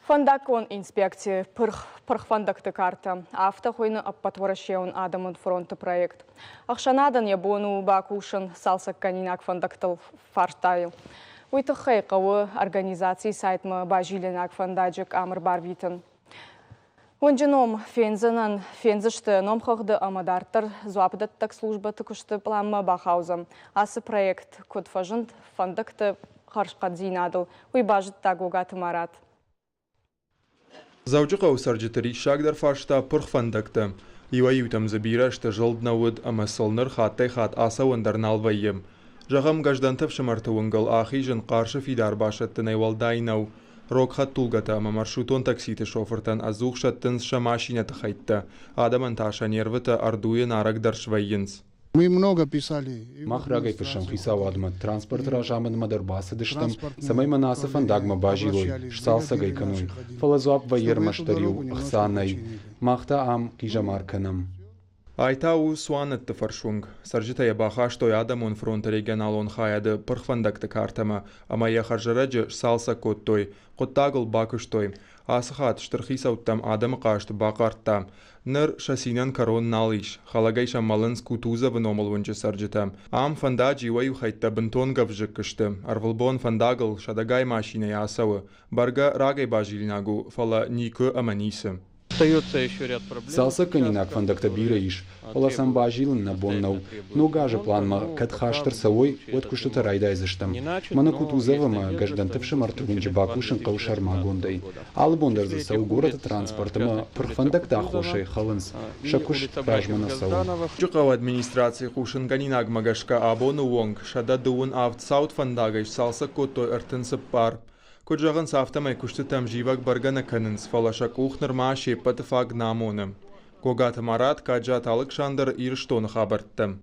Фондакон инспекции пырхфондакты карта. Автохойны аппатворашеун адамын фронты проект. Ақшанадан ябону бакушын салсак канинак фондактыл фарштайыл. Уйтықай қауы организации сайтмы бажиленак фондаджик амыр барвитын. Онжыном фензішті номхоғды амадартыр зуапдаттак служба түкішті планма бахаузым. Асы проект көтфажынт фондакты қаршқа дзинадыл. Уйбажыт тагугаты марат. Завджыға усарджытыри шагдар фашта пырхфандакты. Иваютам забирашты жылднауыд амасылныр хаттай хат аса ондарналвайым. Жағам гаждантып шымартуынгыл ахижын қаршы фидар башаттын айвалдайнау. Рокхат тулгата ама маршрутон такситы шофыртан азуқшаттын шамашинаты хайтты. Адаман таша нервыты ардуен арагдар швайынс. Мы много писали. Махрагай пишем хисау адма транспорт ражамын мадырбасы дыштым, самай манасы фандагма бажилой, шсалса гайканой, фалазуап вайер маштарю, хсанай, махта ам кижамарканам. Айтау суанатты фаршунг. Саржита ябаха, что адамон фронта регионалон хаяды пырхфандакты картама, ама яхаржараджы шсалса коттой, коттагыл бакыштой. Асхат штырхисауттам адам кашты бакарттам. Ныр шасинан корон налиш, халагай шамалын скутуза выномалвынчы саржитам. Ам фандаджи ваю хайтта бентонга вжыккышты. Арвылбон фандагыл шадагай машина ясавы. Барга рагай бажилинагу, фала никы аманисы. Остается еще ряд проблем. Салса канинак фандакта бирайш, полосам бажилын на боннау, но гажа планма катхаштар савой откушта райдайзыштам. Манакутузавама гаждантывшим артугинджи бакушин каушарма гондай. Албондар за сау город транспортама пырхфандакта хошей халынс, шакуш ражмана сау. Джукава администрации хушин канинак магашка абону вонг, шада дуун авт саут фандагайш салса коттой артынсып пар. Куджаган сафтамай куштытам живак баргана канынс, фалашак ухныр мааши патыфаг намоным. Когат марат каджат Александр ирштон хабарттым.